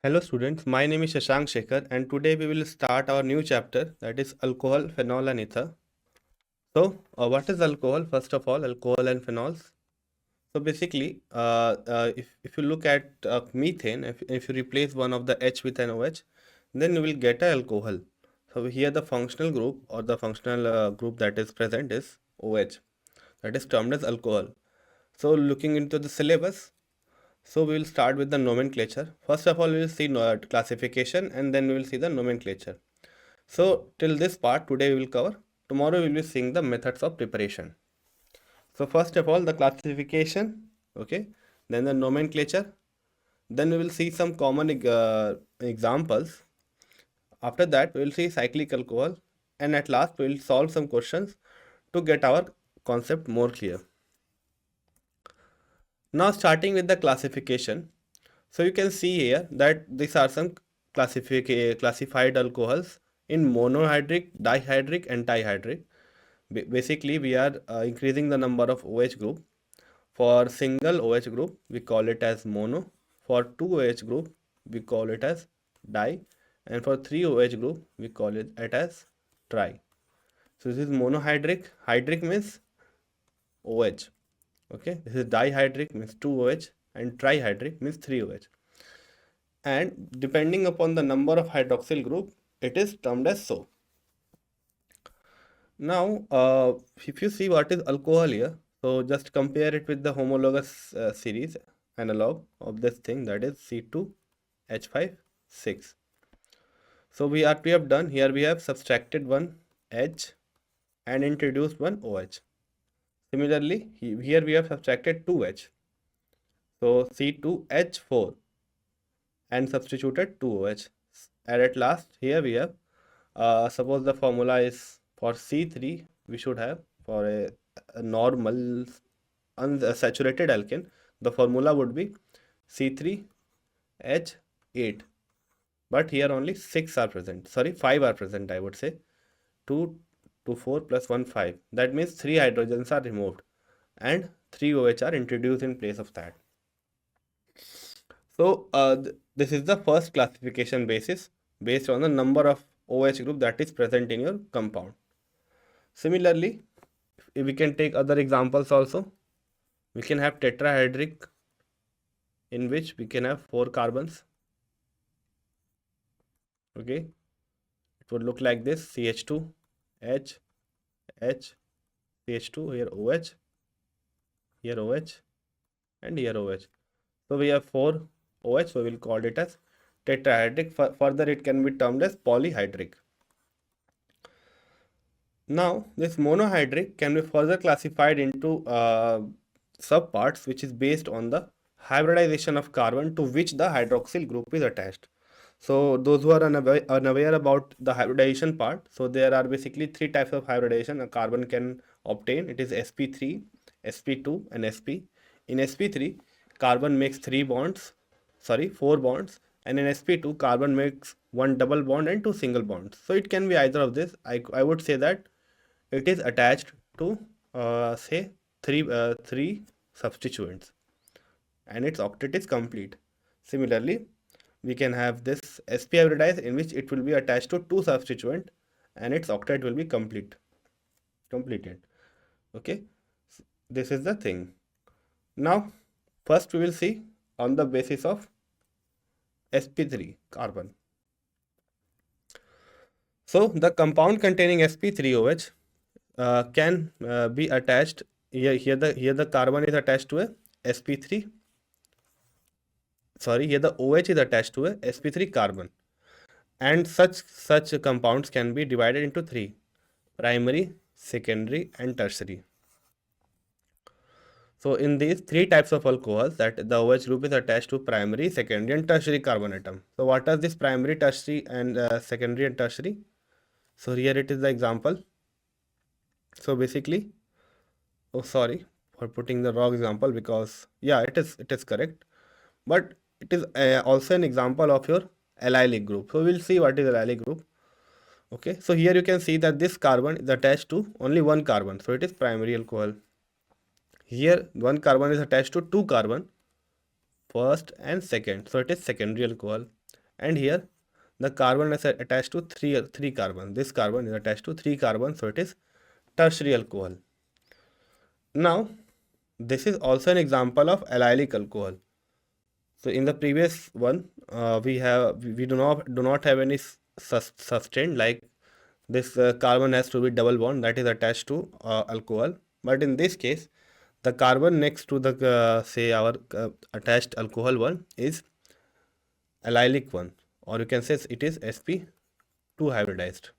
Hello students, my name is Shashank Shekhar and today we will start our new chapter, that is alcohol, phenol and ether. So what is alcohol? First of all, alcohol and phenols. So basically, if you look at methane, if you replace one of the H with an OH, then you will get an alcohol. So here the functional group or the functional group that is present is OH, that is termed as alcohol. So looking into the syllabus, so we will start with the nomenclature. First of all, we will see classification and then we will see the nomenclature. So till this part today we will cover. Tomorrow we will be seeing the methods of preparation. So first of all, the classification, okay, then the nomenclature, then we will see some common examples. After that, we will see cyclic alcohol, and at last we will solve some questions to get our concept more clear. Now starting with the classification. So you can see here that these are some classified alcohols in monohydric, dihydric and trihydric. Basically, we are increasing the number of OH group. For single OH group, we call it as mono. For 2 OH group, we call it as di. And for 3 OH group, we call it as tri. So this is monohydric. Hydric means OH. Okay, this is dihydric means 2 OH and trihydric means 3 OH. And depending upon the number of hydroxyl group, it is termed as so. Now, if you see what is alcohol here, so just compare it with the homologous series analog of this thing, that is C2H5 6. So we have done here, we have subtracted one H and introduced one OH. Similarly, here we have subtracted 2H. So C2H4 and substituted 2OH. And at last, here we have, suppose the formula is for C3, we should have for a normal unsaturated alkane, the formula would be C3H8. But here only 6 are present, sorry, 5 are present, I would say. 2 to 4 plus 1, 5. That means 3 hydrogens are removed and 3 OH are introduced in place of that. So this is the first classification basis based on the number of OH group that is present in your compound. Similarly, if we can take other examples also. We can have tetrahedric, in which we can have 4 carbons. Okay, it would look like this: CH2, H, H, CH2, here OH, here OH, and here OH. So we have 4 OH, so we will call it as tetrahedric. Further, it can be termed as polyhydric. Now, this monohydric can be further classified into subparts, which is based on the hybridization of carbon to which the hydroxyl group is attached. So those who are unaware about the hybridization part, so there are basically 3 types of hybridization a carbon can obtain. It is sp3, sp2 and sp. In sp3, carbon makes 4 bonds, and in sp2, carbon makes 1 double bond and 2 single bonds. So it can be either of this. I would say that it is attached to say 3 substituents and its octet is complete. Similarly, we can have this sp hybridized, in which it will be attached to 2 substituent and its octet will be completed. Okay, this is the thing. Now first we will see on the basis of sp3 carbon. So the compound containing sp3OH can be attached here the carbon is attached to a sp3, sorry, here the OH is attached to a sp3 carbon, and such compounds can be divided into 3: primary, secondary and tertiary. So in these 3 types of alcohols, that the OH group is attached to primary, secondary and tertiary carbon atom. So what are this primary, tertiary and secondary and tertiary? So here it is the example. So basically, oh sorry for putting the wrong example, because yeah, it is correct, but it is also an example of your allylic group. So we'll see what is allylic group. Okay, so here you can see that this carbon is attached to only 1 carbon, so it is primary alcohol. Here 1 carbon is attached to 2 carbon, first and second, so it is secondary alcohol. and here the carbon is attached to three carbon. This carbon is attached to three carbon, so it is tertiary alcohol. Now, this is also an example of allylic alcohol. So in the previous one, we do not have any sustain, like this carbon has to be double bond that is attached to alcohol. But in this case, the carbon next to the say our attached alcohol one is allylic one, or you can say it is sp2 hybridized.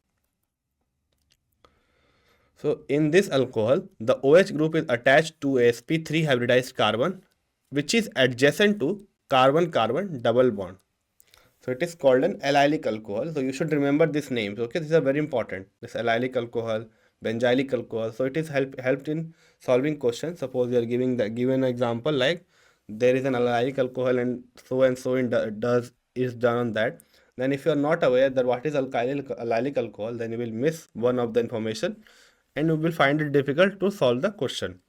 So in this alcohol, the OH group is attached to a sp3 hybridized carbon, which is adjacent to carbon-carbon double bond. So it is called an allylic alcohol. So you should remember these names. Okay, these are very important. This allylic alcohol, benzylic alcohol. So it is helped in solving questions. Suppose you are given an example like there is an allylic alcohol and so in does is done on that. Then if you are not aware that what is allylic alcohol, then you will miss one of the information and you will find it difficult to solve the question.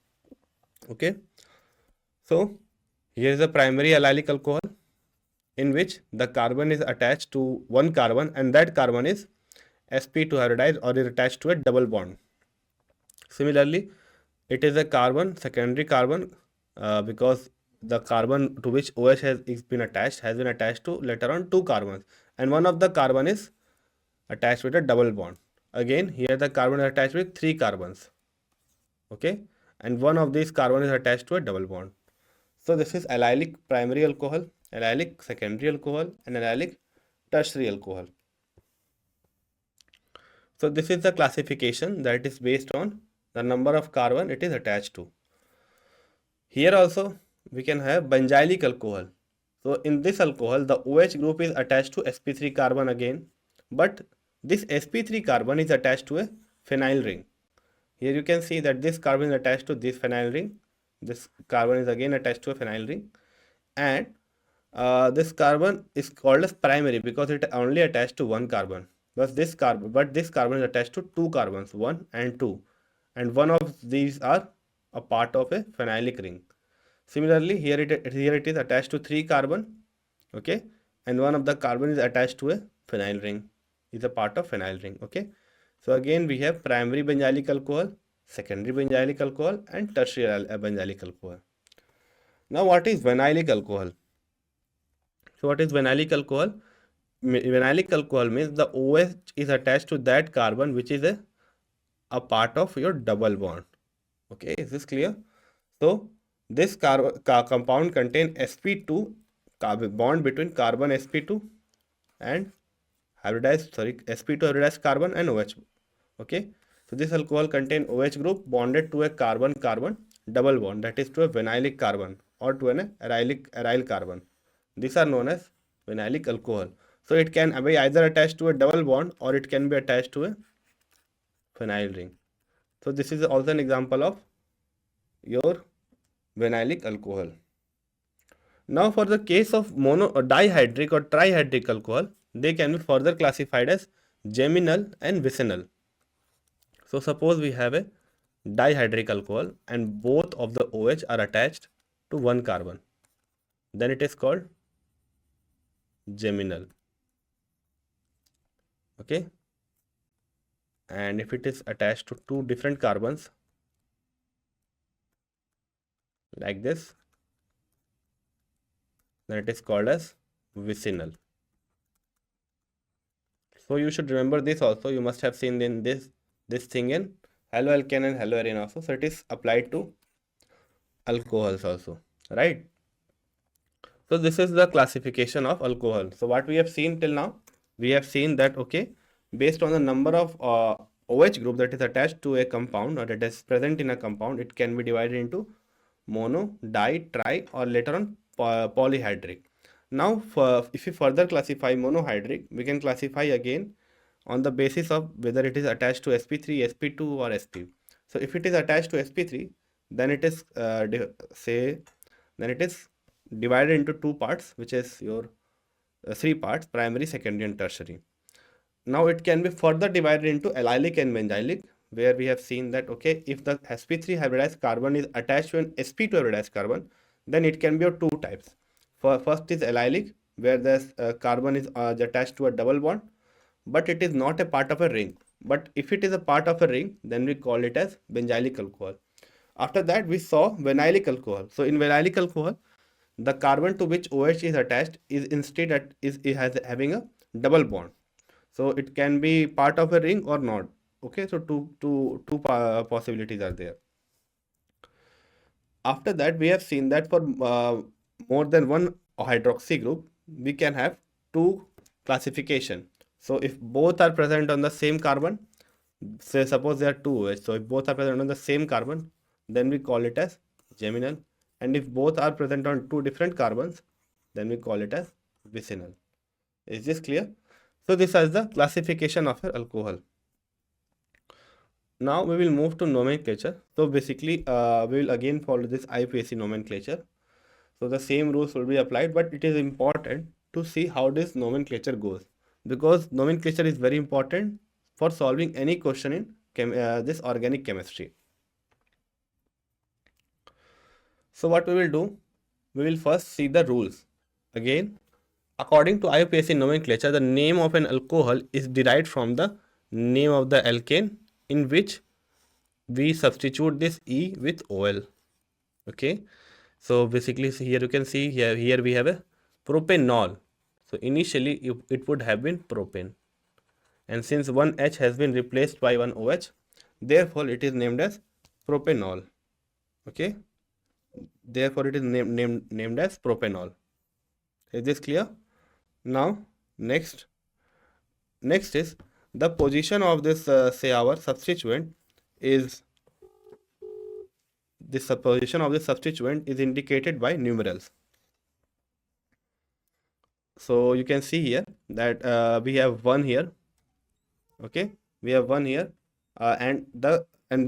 Okay. So here is a primary allylic alcohol in which the carbon is attached to one carbon and that carbon is sp2 hybridized or is attached to a double bond. Similarly, it is a carbon, secondary carbon, because the carbon to which OH has been attached to later on two carbons, and one of the carbon is attached with a double bond. Again, here the carbon is attached with three carbons. Okay, and one of these carbon is attached to a double bond. So this is allylic primary alcohol, allylic secondary alcohol, and allylic tertiary alcohol. So this is the classification that is based on the number of carbon it is attached to. Here also we can have benzylic alcohol. So in this alcohol, the OH group is attached to sp3 carbon again, but this sp3 carbon is attached to a phenyl ring. Here you can see that this carbon is attached to this phenyl ring. This carbon is again attached to a phenyl ring, and this carbon is called as primary because it only attached to one carbon. But this carbon is attached to two carbons, 1 and 2, and one of these are a part of a phenylic ring. Similarly, here it is attached to three carbon, okay, and one of the carbon is attached to a phenyl ring, is a part of phenyl ring, okay. So again we have primary benzylic alcohol, secondary benzylic alcohol, and tertiary benzylic alcohol. Now what is vinylic alcohol? So what is vinylic alcohol? Vinylic alcohol means the OH is attached to that carbon which is a part of your double bond. Okay, is this clear? So this compound contain sp2 bond between carbon sp2 and sp2 hybridized carbon and OH. Okay, so this alcohol contain OH group bonded to a carbon-carbon double bond, that is to a vinylic carbon or to an aryl carbon. These are known as vinylic alcohol. So it can be either attached to a double bond or it can be attached to a phenyl ring. So this is also an example of your vinylic alcohol. Now for the case of mono or dihydric or trihydric alcohol, they can be further classified as geminal and vicinal. So suppose we have a dihydric alcohol and both of the OH are attached to one carbon, then it is called geminal. Okay, and if it is attached to two different carbons like this, then it is called as vicinal. So you should remember this also. You must have seen in this thing in haloalkane and haloarene also. So it is applied to alcohols also, right? So this is the classification of alcohol. So what we have seen till now, we have seen that, okay, based on the number of OH group that is attached to a compound or that is present in a compound, it can be divided into mono, di, tri, or later on polyhydric. Now if we further classify monohydric, we can classify again on the basis of whether it is attached to sp3, sp2 or sp. So if it is attached to sp3, then it is divided into two parts, which is your three parts: primary, secondary, and tertiary. Now it can be further divided into allylic and benzylic, where we have seen that, okay, if the sp3 hybridized carbon is attached to an sp2 hybridized carbon, then it can be of two types. First is allylic, where the carbon is attached to a double bond, but it is not a part of a ring. But if it is a part of a ring, then we call it as benzylic alcohol. After that, we saw vinylic alcohol. So in vinylic alcohol, the carbon to which OH is attached is instead it has having a double bond. So it can be part of a ring or not. Okay, so two possibilities are there. After that, we have seen that for more than one hydroxy group, we can have two classification. So if both are present on the same carbon, say suppose there are two OH, so if both are present on the same carbon, then we call it as geminal. And if both are present on two different carbons, then we call it as vicinal. Is this clear? So this is the classification of an alcohol. Now we will move to nomenclature. So basically, we will again follow this IUPAC nomenclature. So the same rules will be applied, but it is important to see how this nomenclature goes, because nomenclature is very important for solving any question in this organic chemistry. So what we will do, we will first see the rules. Again, according to IUPAC nomenclature, the name of an alcohol is derived from the name of the alkane in which we substitute this E with OL. Okay, so basically here you can see here we have a propanol. So initially it would have been propane, and since one H has been replaced by one OH, therefore it is named as propanol. Okay, therefore it is named as propanol. Is this clear? Now next is the position of this say our substituent is this position of the substituent is indicated by numerals. So you can see here that we have one here. Okay, we have one here, and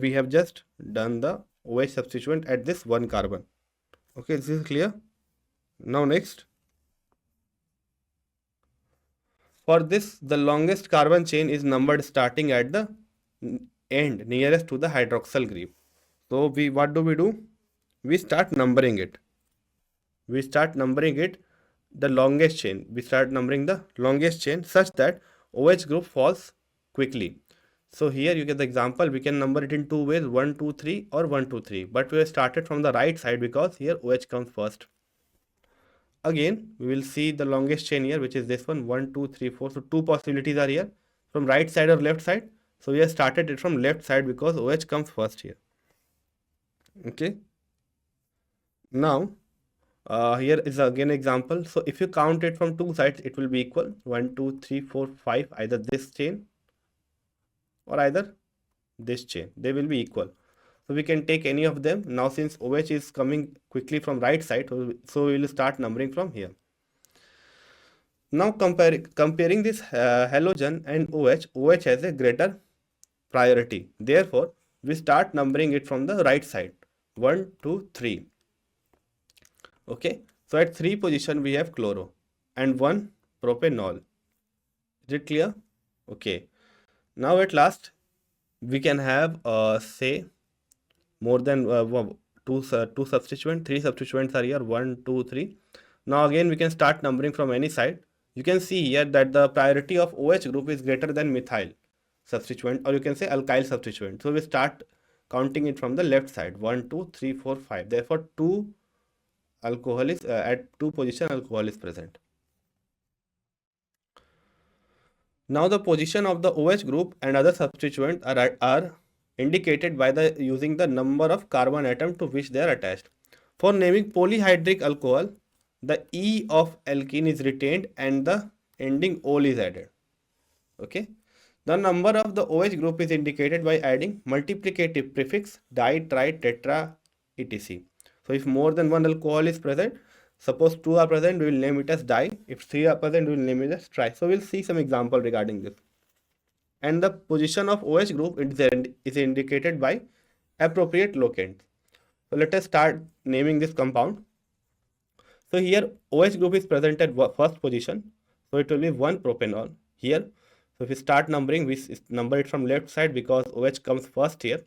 we have just done the OH substituent at this one carbon. Okay, this is clear. Now next, for this, the longest carbon chain is numbered starting at the end nearest to the hydroxyl group. So what do? We start numbering it. The longest chain. We start numbering the longest chain such that OH group falls quickly. So here you get the example. We can number it in two ways, 1, 2, 3 or 1, 2, 3. But we have started from the right side because here OH comes first. Again, we will see the longest chain here, which is this one, 1, 2, 3, 4. So two possibilities are here, from right side or left side. So we have started it from left side because OH comes first here. Okay. Now, here is again example. So if you count it from two sides, it will be equal 1, 2, 3, 4, 5, either this chain or either this chain. They will be equal. So we can take any of them. Now since OH is coming quickly from right side, so we will start numbering from here. Now comparing this halogen and OH has a greater priority. Therefore, we start numbering it from the right side. 1, 2, 3. Okay, so at 3 position we have chloro and 1 propanol. Is it clear? Okay. Now at last we can have say more than two substituents. 3 substituents are here, 1, 2, 3. Now again we can start numbering from any side. You can see here that the priority of OH group is greater than methyl substituent, or you can say alkyl substituent. So we start counting it from the left side, 1, 2, 3, 4, 5. Therefore 2 alcohol is at 2 position alcohol is present. Now the position of the OH group and other substituents are indicated by using the number of carbon atom to which they are attached. For naming polyhydric alcohol, the E of alkene is retained and the ending ol is added. Okay. The number of the OH group is indicated by adding multiplicative prefix di, tri, tetra, etc. So if more than one alcohol is present, suppose 2 are present, we will name it as di. If 3 are present, we will name it as tri. So we'll see some example regarding this. And the position of OH group is indicated by appropriate locant. So let us start naming this compound. So here OH group is present at first position. So it will be 1 propanol here. So if we start numbering, we number it from left side because OH comes first here.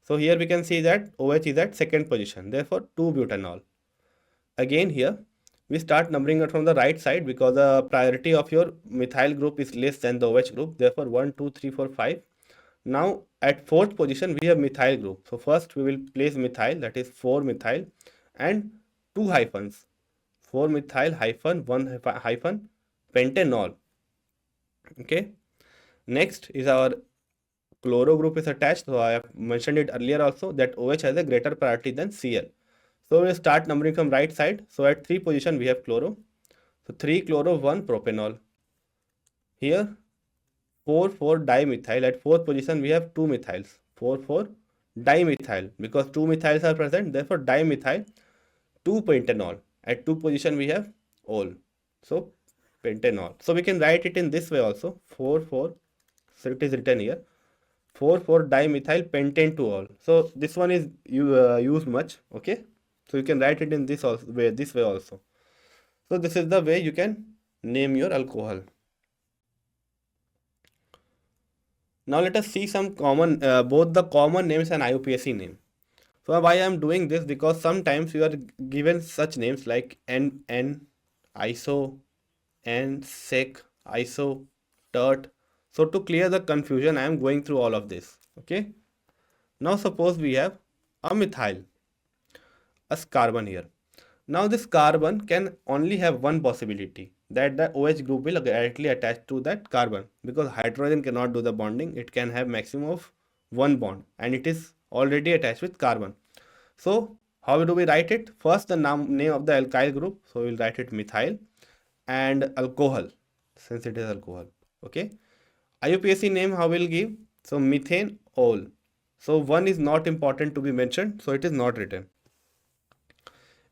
So here we can see that OH is at second position. Therefore 2 butanol. Again here we start numbering it from the right side because the priority of your methyl group is less than the OH group. Therefore, 1, 2, 3, 4, 5. Now, at fourth position, we have methyl group. So, first we will place methyl, that is 4 methyl and 2 hyphens. 4 methyl hyphen 1 hyphen pentanol. Okay. Next is our chloro group is attached. So, I have mentioned it earlier also that OH has a greater priority than Cl. So, we'll start numbering from right side. So, at 3 position, we have chloro. So, 3 chloro, 1 propanol. Here, 4 dimethyl. At 4th position, we have 2 methyls. 4 dimethyl. Because 2 methyls are present, therefore dimethyl, 2 pentanol. At 2 position, we have ol. So, pentanol. So, we can write it in this way also. 4. So, it is written here. 4 dimethyl pentane to all. So, this one is used much. Okay. So, you can write it in this way also. So, this is the way you can name your alcohol. Now let us see some common, both the common names and IUPAC name. So why I am doing this, because sometimes you are given such names like N, ISO, N, SEC, ISO, TERT. So to clear the confusion, I am going through all of this. Okay. Now suppose we have a methyl, a carbon here. Now this carbon can only have one possibility, that the OH group will directly attach to that carbon, because hydrogen cannot do the bonding. It can have maximum of one bond and it is already attached with carbon. So how do we write it? First the name of the alkyl group. So we will write it methyl and alcohol, since it is alcohol. Okay. IUPAC name how we'll give? So methane ol. So one is not important to be mentioned, so it is not written.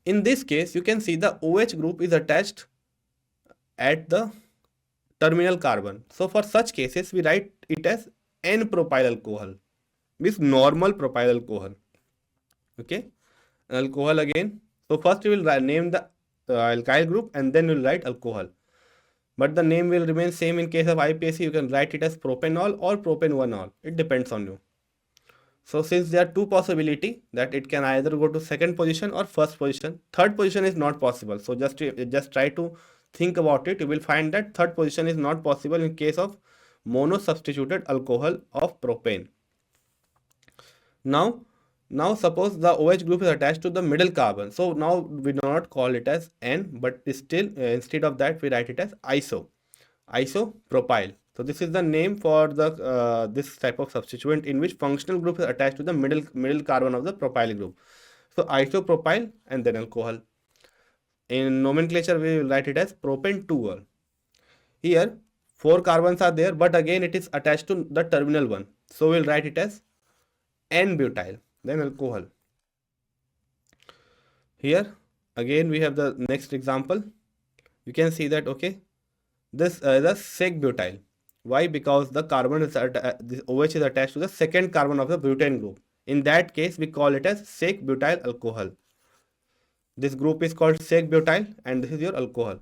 In this case, you can see the OH group is attached at the terminal carbon. So for such cases, we write it as N-propyl alcohol, means normal propyl alcohol. Okay, alcohol again. So first we will name the alkyl group and then we will write alcohol. But the name will remain same in case of IPAC. You can write it as propanol or propan-1-ol. It depends on you. So since there are two possibility that it can either go to second position or first position, third position is not possible. So just try to think about it. You will find that third position is not possible in case of mono substituted alcohol of propane. Now suppose the OH group is attached to the middle carbon. So now we do not call it as N, but still instead of that we write it as isopropyl. So this is the name for the this type of substituent in which functional group is attached to the middle carbon of the propyl group. So isopropyl and then alcohol. In nomenclature we will write it as propane 2-ol. Here 4 carbons are there, but again it is attached to the terminal one. So we'll write it as N-butyl, then alcohol. Here again we have the next example. You can see that okay, this is a sec-butyl. Why? Because the carbon is this OH is attached to the second carbon of the butane group. In that case, we call it as sec-butyl alcohol. This group is called sec-butyl and this is your alcohol.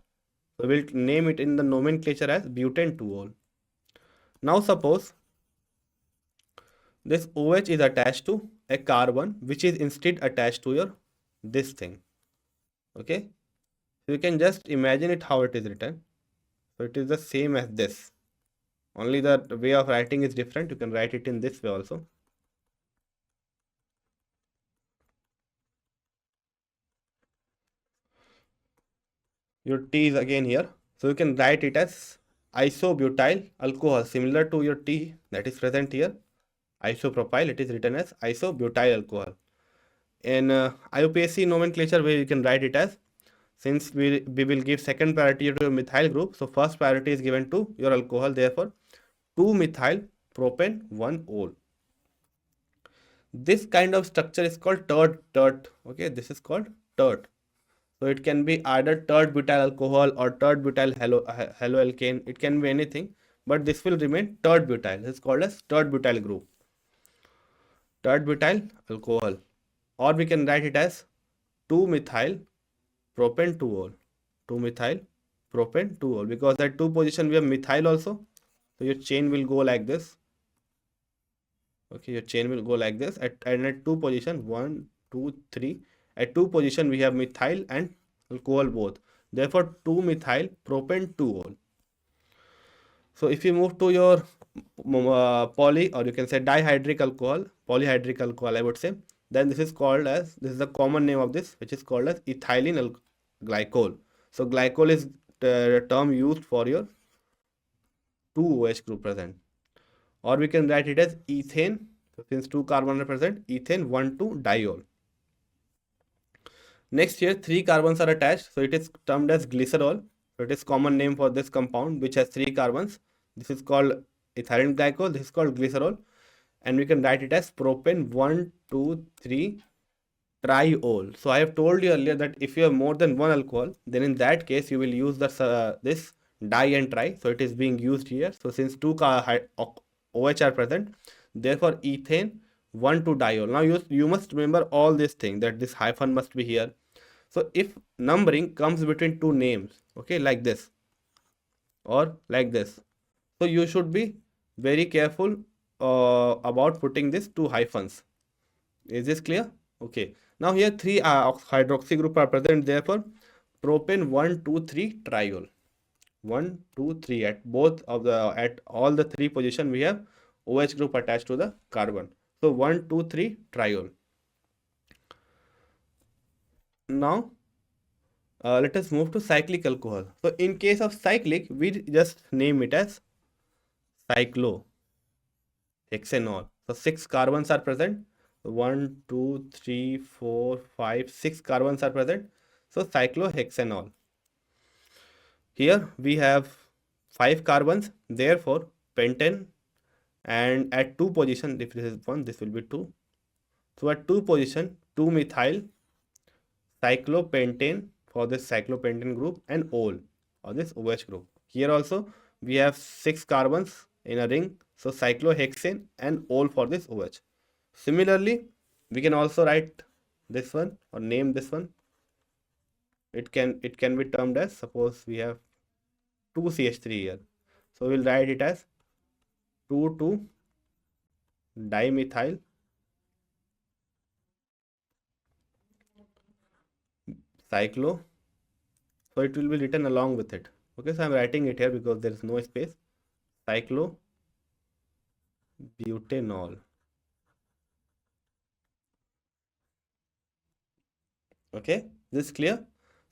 So we'll name it in the nomenclature as butane 2-ol. Now suppose this OH is attached to a carbon which is instead attached to your this thing. Okay. So you can just imagine it how it is written. So it is the same as this. Only the way of writing is different. You can write it in this way also. Your T is again here. So you can write it as isobutyl alcohol, similar to your T that is present here. Isopropyl, it is written as isobutyl alcohol. In IUPAC nomenclature, where you can write it as, since we will give second priority to your methyl group, so first priority is given to your alcohol, therefore 2-methyl propan-1-ol. This kind of structure is called tert. Okay, this is called tert. So it can be either tert butyl alcohol or tert butyl haloalkane. It can be anything, but this will remain tert butyl. It's called as tert butyl group. Tert butyl alcohol, or we can write it as 2-methyl propan-2-ol. 2-methyl propan-2-ol, because at 2 position we have methyl also. So your chain will go like this. Okay, your chain will go like this. And at 2 position, 1, 2, 3. At 2 position we have methyl and alcohol both. Therefore, 2-methyl propane 2-ol. So if you move to your poly, or you can say dihydric alcohol, polyhydric alcohol, I would say, then this is called as, this is the common name of this, which is called as ethylene glycol. So glycol is the term used for your 2 OH group present. Or we can write it as ethane. So since 2 carbon are present, ethane 1,2-diol. Next here, 3 carbons are attached, so it is termed as glycerol. So it is common name for this compound which has 3 carbons. This is called ethylene glycol, this is called glycerol, and we can write it as propane 1,2,3 triol. So I have told you earlier that if you have more than one alcohol, then in that case you will use this di and tri. So it is being used here. So since 2 OH are present, therefore ethane 1,2-diol. Now you must remember all these things, that this hyphen must be here. So if numbering comes between two names, okay, like this or like this, so you should be very careful about putting these two hyphens. Is this clear? Okay. Now here 3 hydroxy group are present. Therefore, propane 1,2,3 triol. 1,2,3 at both of the, at all the 3 position we have OH group attached to the carbon. So 1,2,3 triol. Now let us move to cyclic alcohol. So in case of cyclic, we just name it as cyclohexanol. So 6 carbons are present. 1, 2, 3, 4, 5, 6 carbons are present. So cyclohexanol. Here we have 5 carbons. Therefore, pentane, and at 2 position, if this is 1, this will be 2. So at 2 position, 2-methyl cyclopentane for this cyclopentane group, and ol or this OH group. Here also we have 6 carbons in a ring. So cyclohexane and ol for this OH. Similarly, we can also write this one or name this one. It can be termed as, suppose we have 2CH3 here. So we'll write it as 2,2-dimethyl cyclo. So it will be written along with it. Okay, so I'm writing it here because there is no space. Cyclobutanol. Okay, this is clear.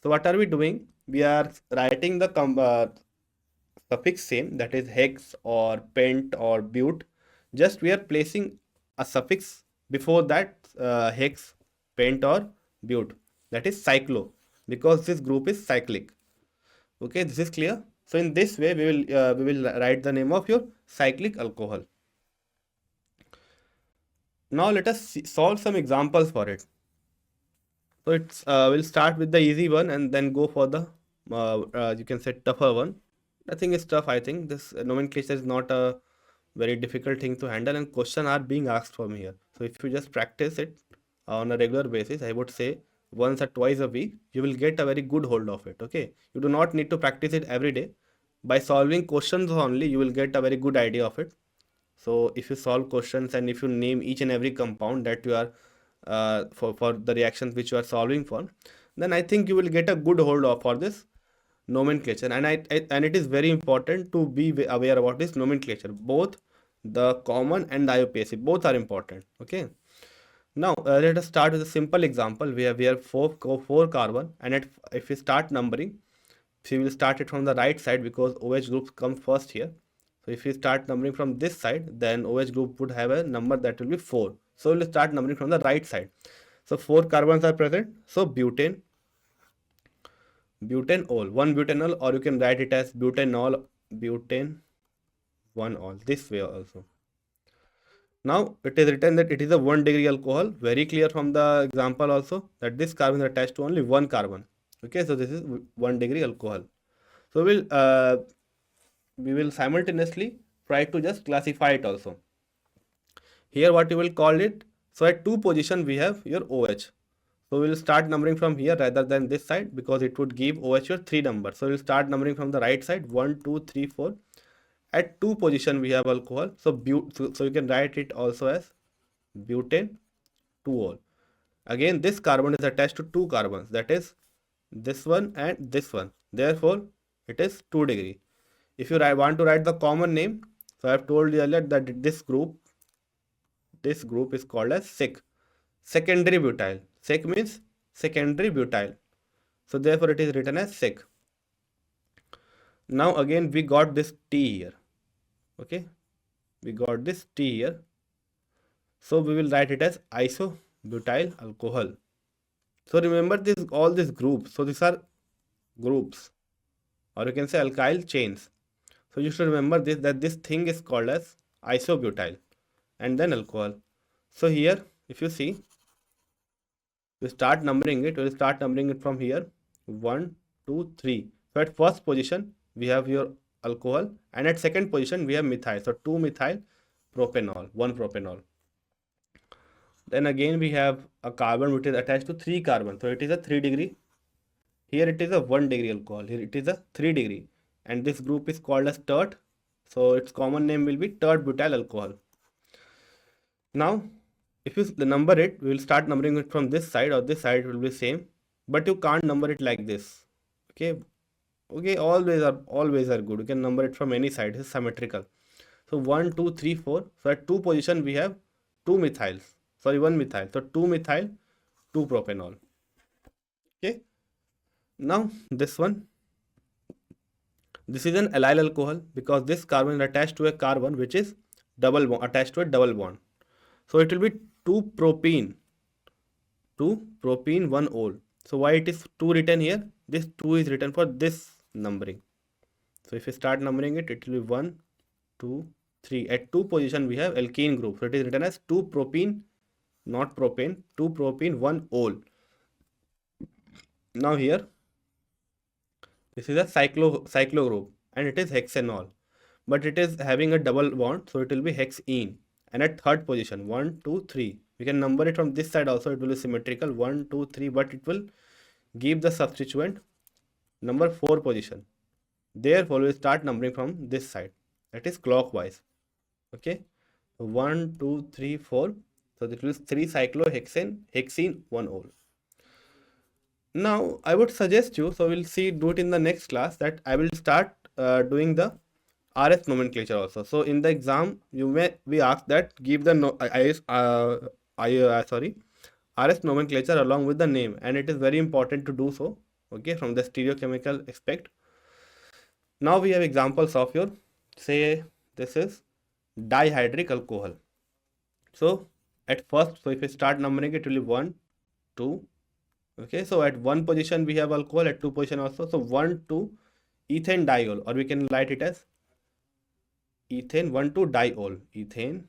So what are we doing? We are writing the suffix same, that is hex or pent or but. Just we are placing a suffix before that hex, pent or but, that is cyclo, because this group is cyclic. Okay, this is clear. So in this way we will write the name of your cyclic alcohol. Now let us solve some examples for it. So it's we'll start with the easy one and then go for the you can say tougher one. Nothing is tough. I think this nomenclature is not a very difficult thing to handle, and questions are being asked from here. So if you just practice it on a regular basis, I would say once or twice a week, you will get a very good hold of it. Okay, you do not need to practice it every day. By solving questions only, you will get a very good idea of it. So if you solve questions and if you name each and every compound that you are for the reactions which you are solving for, then I think you will get a good hold of for this nomenclature. And and it is very important to be aware about this nomenclature. Both the common and the IUPAC, both are important. Okay. Now let us start with a simple example. We have four carbon, and if we start numbering, we will start it from the right side because OH group comes first here. So if we start numbering from this side, then OH group would have a number that will be 4. So we'll start numbering from the right side. So 4 carbons are present. So butanol, 1 butanol, or you can write it as butanol, butane 1-ol, this way also. Now it is written that it is a 1-degree alcohol. Very clear from the example also that this carbon is attached to only 1 carbon. Okay, so this is 1-degree alcohol. So we will simultaneously try to just classify it also. Here what you will call it, so at 2 position we have your OH. So we will start numbering from here rather than this side because it would give OH your 3 numbers. So we will start numbering from the right side, 1, 2, 3, 4. At 2 position we have alcohol. So you can write it also as butane 2-ol. Again, this carbon is attached to 2 carbons, that is this one and this one. Therefore, it is 2 degree. If you want to write the common name, so I have told you earlier that this group is called as SEC, secondary butyl. SEC means secondary butyl. So therefore it is written as SEC. Now again we got this T here. Okay, we got this T here. So we will write it as isobutyl alcohol. So remember this, all these groups. So these are groups, or you can say alkyl chains. So you should remember this, that this thing is called as isobutyl and then alcohol. So here, if you see, we start numbering it. We will start numbering it from here. 1, 2, 3. So at first position, we have your alcohol, and at second position, we have methyl. So 2 methyl propanol, 1 propanol. Then again, we have a carbon which is attached to 3 carbon. So it is a 3 degree. Here it is a 1 degree alcohol. Here it is a 3 degree. And this group is called as tert. So its common name will be tert butyl alcohol. Now, if you number it, we will start numbering it from this side, or this side will be same, but you can't number it like this. Okay, always are good. You can number it from any side. It's symmetrical. So 1, 2, 3, 4. So at 2 position we have 2 methyls. Sorry, 1 methyl. So 2 methyl, 2 propanol. Okay. Now this one. This is an allyl alcohol because this carbon is attached to a carbon which is double bond, attached to a double bond. So it will be 2 propene, 1 ol. So why it is 2 written here? This 2 is written for this numbering. So if you start numbering it, it will be 1, 2, 3. At 2 position we have alkene group. So it is written as 2 propene, not propane, 2 propene, 1 ol. Now here, this is a cyclo group and it is hexanol. But it is having a double bond, so it will be hexene. And at third position, 1, 2, 3. We can number it from this side also, it will be symmetrical, 1, 2, 3, but it will give the substituent number 4 position. Therefore, we will start numbering from this side, that is clockwise. Okay, 1, 2, 3, 4. So this will be 3 cyclohexane, hexene, 1 ol. Now, I would suggest you, so we'll do it in the next class, that I will start doing the RS nomenclature also. So in the exam, you may be asked that give the RS nomenclature along with the name, and it is very important to do so. Okay, from the stereochemical aspect. Now we have examples of your, say this is dihydric alcohol. So at first, so if we start numbering it will be 1, 2. Okay, so at 1 position we have alcohol, at 2 position also. So 1, 2 ethane diol, or we can write it as ethane 1, 2 diol, ethane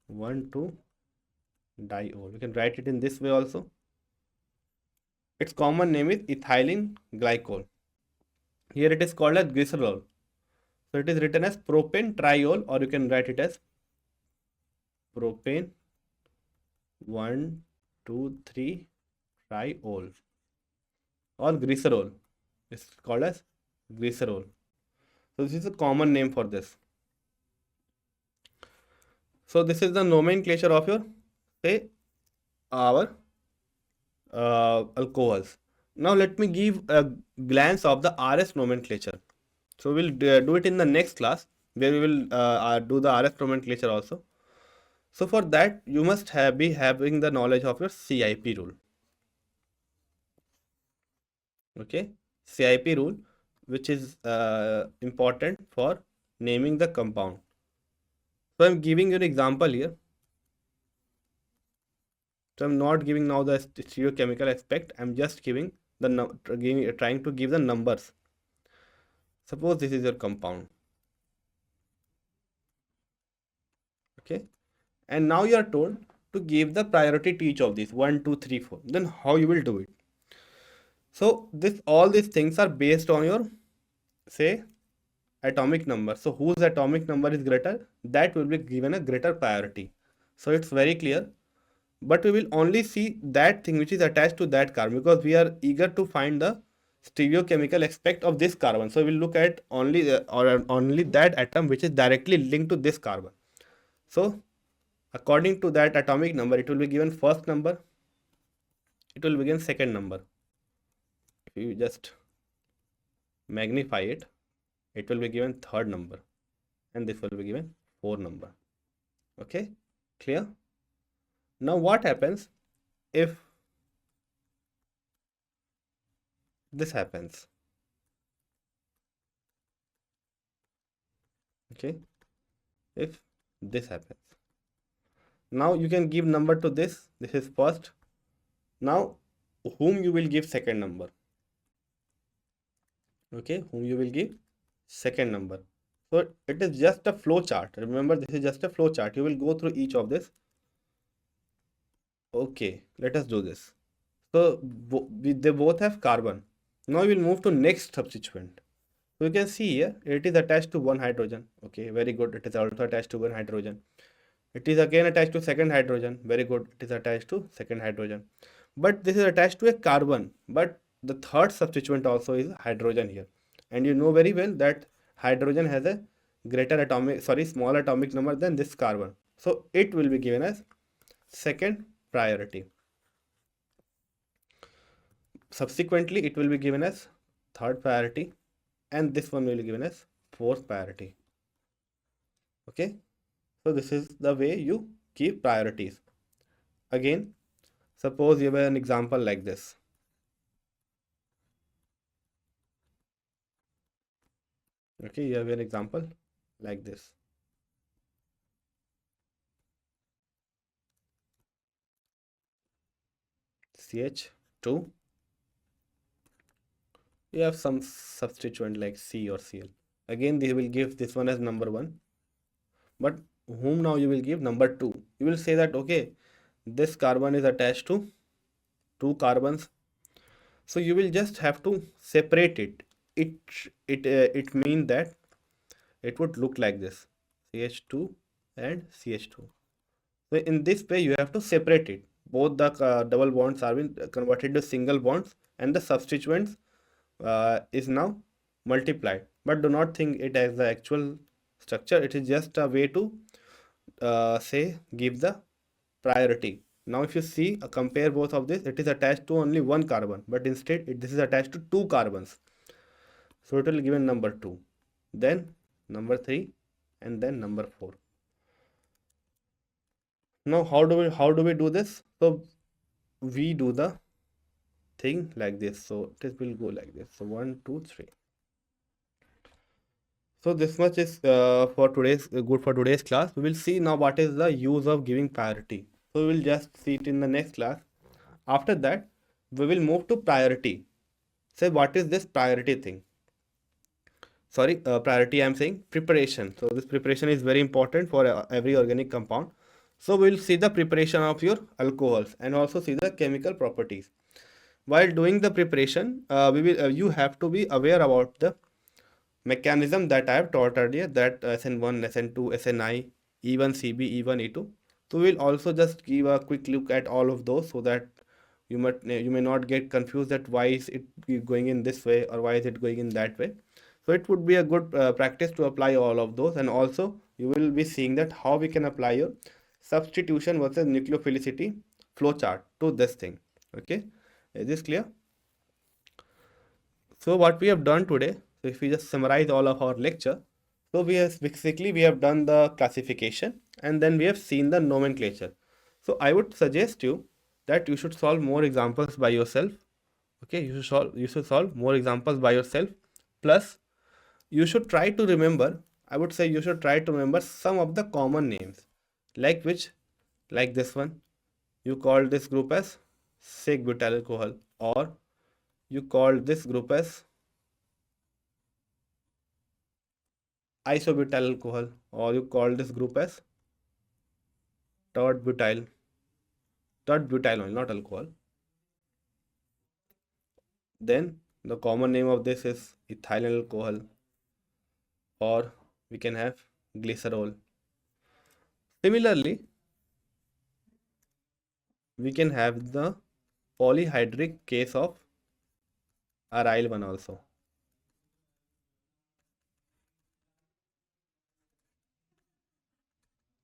1, 2 diol. We can write it in this way also. Its common name is ethylene glycol. Here it is called as glycerol. So it is written as propane triol, or you can write it as propane 1, 2, 3 triol, or glycerol. It's called as glycerol. So this is a common name for this. So this is the nomenclature of your, say, our alcohols. Now let me give a glance of the RS nomenclature. So we'll do it in the next class, where we will do the RS nomenclature also. So for that, you must be having the knowledge of your CIP rule. Okay, CIP rule, which is important for naming the compound. So I'm giving you an example here. So I'm not giving now the stereochemical aspect. I'm just giving the trying to give the numbers. Suppose this is your compound. Okay, and now you are told to give the priority to each of these 1, 2, 3, 4. Then how you will do it? So all these things are based on your, say, atomic number. So whose atomic number is greater, that will be given a greater priority. So it's very clear. But we will only see that thing which is attached to that carbon, because we are eager to find the stereochemical aspect of this carbon. So we'll look at only only that atom which is directly linked to this carbon. So according to that atomic number, it will be given first number, it will begin second number. If you just magnify it, it will be given third number, and this will be given fourth number. Okay, clear? Now what happens if this happens? Okay, if this happens, now you can give number to this. This is first. Now whom you will give second number? Okay, whom you will give second number. So it is just a flow chart. Remember, this is just a flow chart. You will go through each of this. Okay, let us do this. So they both have carbon. Now we will move to next substituent. So you can see here it is attached to one hydrogen. Okay, very good. It is also attached to one hydrogen. It is again attached to second hydrogen. Very good. It is attached to second hydrogen. But this is attached to a carbon. But the third substituent also is hydrogen here. And you know very well that hydrogen has a smaller atomic number than this carbon. So it will be given as second priority. Subsequently, it will be given as third priority, and this one will be given as fourth priority. Okay, so this is the way you keep priorities. Again, suppose you have an example like this. Okay, you have an example like this. CH2. You have some substituent like C or Cl. Again, they will give this one as number 1. But whom now you will give number 2? You will say that, okay, this carbon is attached to 2 carbons. So you will just have to separate it. It means that it would look like this, CH2 and CH2. So in this way you have to separate it. Both the double bonds are been converted to single bonds, and the substituents is now multiplied. But do not think it as the actual structure. It is just a way to say give the priority. Now if you see, compare both of this, it is attached to only one carbon, but instead this is attached to 2 carbons. So it will given number 2, then number 3, and then number 4. Now how do we do this? So we do the thing like this. So this will go like this. So 1, 2, 3. So this much is for today's good for today's class. We will see now what is the use of giving priority. So we will just see it in the next class. After that, we will move to priority. Say what is this priority thing? Sorry, priority I'm saying preparation. So this preparation is very important for every organic compound. So we'll see the preparation of your alcohols and also see the chemical properties. While doing the preparation, you have to be aware about the mechanism that I have taught earlier, that SN1, SN2, SNI, E1, CB, E1, E2. So we'll also just give a quick look at all of those so that you may not get confused that why is it going in this way or why is it going in that way. So it would be a good practice to apply all of those, and also you will be seeing that how we can apply your substitution versus nucleophilicity flowchart to this thing. Okay, is this clear? So what we have done today, so if we just summarize all of our lecture, so we have done the classification and then we have seen the nomenclature. So I would suggest you that you should solve more examples by yourself. Okay, you should solve more examples by yourself. Plus, you should try to remember. I would say you should try to remember some of the common names, like which, like this one. You call this group as sig butyl alcohol, or you call this group as isobutyl alcohol, or you call this group as third butyl, oil, not alcohol. Then the common name of this is ethyl alcohol, or we can have glycerol. Similarly, we can have the polyhydric case of aryl one also.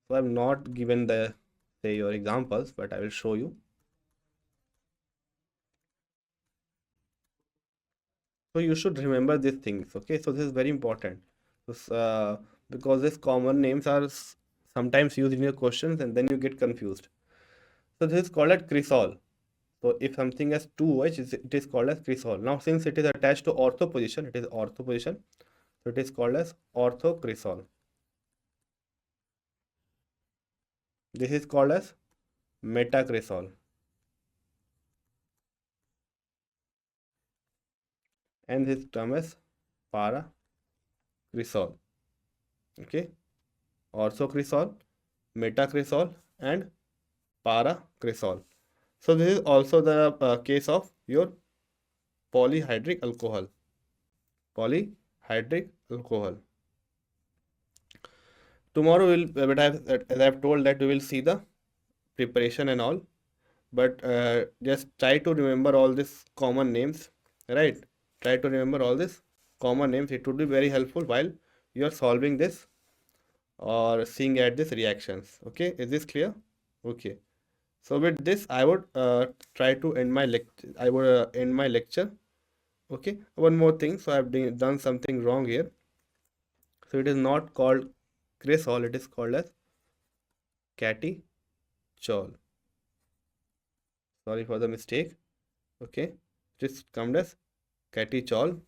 So I'm not given the say your examples, but I will show you. So you should remember these things. Okay, so this is very important. Because these common names are sometimes used in your questions and then you get confused. So this is called as cresol. So if something has two H, it is called as cresol. Now since it is attached to ortho position, it is ortho position. So it is called as orthocresol. This is called as metacresol. And this term is paracresol. Okay, orthocresol, metacresol, and paracresol. So this is also the case of your polyhydric alcohol. Polyhydric alcohol. Tomorrow we'll, as I've told that we will see the preparation and all, but just try to remember all these common names, right? Try to remember all these common names. It would be very helpful while you are solving this or seeing at these reactions. Okay, is this clear? Okay. So with this, I would try to end my lecture. I would end my lecture. Okay. One more thing. So I've done something wrong here. So it is not called cresol. It is called as catechol. Sorry for the mistake. Okay. It is termed as catechol,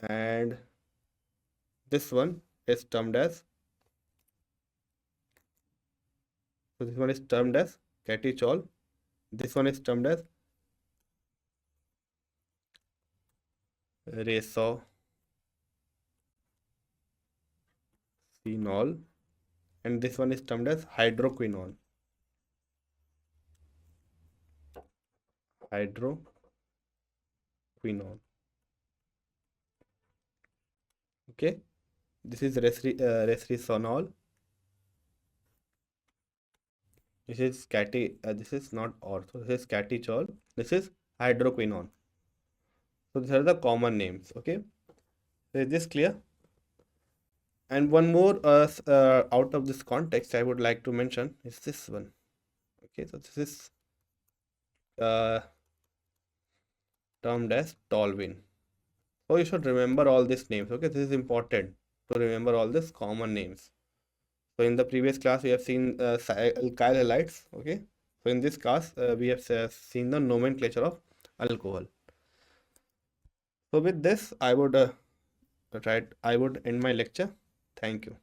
and this one is termed as. So this one is termed as catechol. This one is termed as resophenol, and this one is termed as hydroquinone. Okay, this is resveratrol. This is this is not ortho. This is catechol. This is hydroquinone. So these are the common names. Okay, so is this clear? And one more out of this context I would like to mention is this one. Okay, so this is termed as toluene. So you should remember all these names. Okay, this is important to remember all these common names. So in the previous class we have seen alkyl halides. Okay, so in this class we have seen the nomenclature of alcohol. So with this I would end my lecture. Thank you.